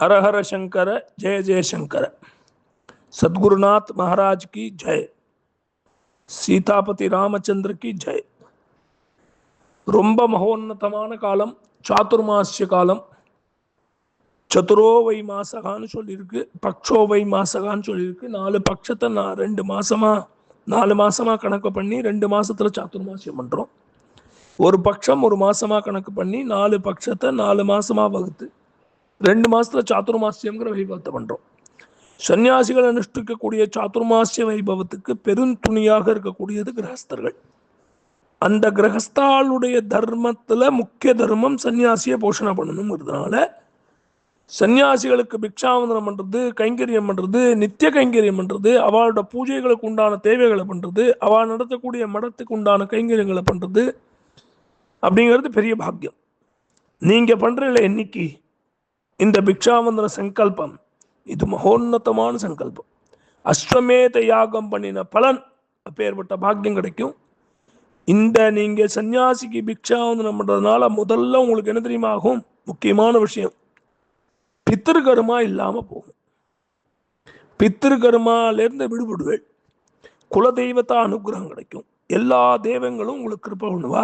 हर हर शंकर जय जय शंकर सद्गुरुनाथ महाराज की जय सीतापति रामचंद्र की जय ரொம்ப மகோன்னதமான காலம் சாதுர்மாசிய காலம் சதுரோ வை மாசகான்னு சொல்லியிருக்கு பக்ஷோ வை மாசகான்னு சொல்லியிருக்கு 4 பட்சத்தை 4 மாசமா கணக்கு பண்ணி 2 மாசத்துல சாதுர்மாசியம் பண்றோம் ஒரு பட்சம் ஒரு மாசமா கணக்கு பண்ணி 4 பட்சத்தை 4 மாசமா வகுத்து 2 மாசத்துல சாதுர்மாசியம்ங்கிற வைபவத்தை பண்றோம் சன்னியாசிகள் அனுஷ்டிக்கக்கூடிய சாதுர்மாசிய வைபவத்துக்கு பெருந்துணியாக இருக்கக்கூடியது கிரகஸ்தர்கள் அந்த கிரகஸ்தாளுடைய தர்மத்துல முக்கிய தர்மம் சன்னியாசியை போஷணை பண்ணணுங்கிறதுனால சன்னியாசிகளுக்கு பிக்ஷாவந்தனம் பண்றது கைங்கரியம் பண்றது நித்திய கைங்கரியம் பண்றது அவளோட பூஜைகளுக்கு உண்டான தேவைகளை பண்றது அவள் நடத்தக்கூடிய மடத்துக்கு உண்டான கைங்கரியங்களை பண்றது அப்படிங்கிறது பெரிய பாக்கியம் நீங்க பண்றீங்களே இன்னைக்கு இந்த பிக்ஷாவந்தன சங்கல்பம் இது மகோன்னதமான சங்கல்பம் அஸ்வமேத யாகம் பண்ணின பலன் அப்பேற்பட்ட பாக்கியம் கிடைக்கும் இந்த நீங்க சன்னியாசிக்கு பிக்ஷாவந்தனம் பண்றதுனால முதல்ல உங்களுக்கு என்ன தெரியுமா ஆகும் முக்கியமான விஷயம் பித்திருக்கர்மா இல்லாம போகும் பித்திருக்கர்மால இருந்து விடுபடுவேள் குலதெய்வத்தா அனுகிரகம் கிடைக்கும் எல்லா தெய்வங்களும் உங்களுக்கு கிருபை பண்ணுவா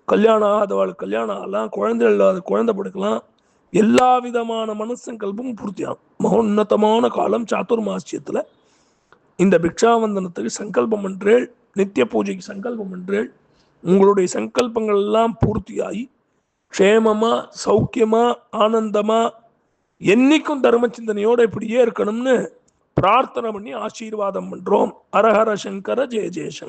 கல்யாணம் ஆகாதவாளுக்கு கல்யாணம் ஆகலாம் குழந்தை இல்லாத குழந்தை படுக்கலாம் எல்லா விதமான மனசங்கல்பமும் பூர்த்தியாகும் மகோன்னதமான காலம் சாதுர்மாசியத்துல இந்த பிக்ஷாவந்தனத்துக்கு சங்கல்பம் பண்றேள் நித்திய பூஜைக்கு சங்கல்பம் பண்றேள் உங்களுடைய சங்கல்பங்கள் எல்லாம் பூர்த்தியாகி க்ஷேமமா சௌக்கியமா ஆனந்தமா என்னைக்கும் தர்ம சிந்தனையோட இப்படியே இருக்கணும்னு பிரார்த்தனை பண்ணி ஆசீர்வாதம் பண்றோம் ஹர ஹர சங்கர ஜெய ஜெயசங்கர்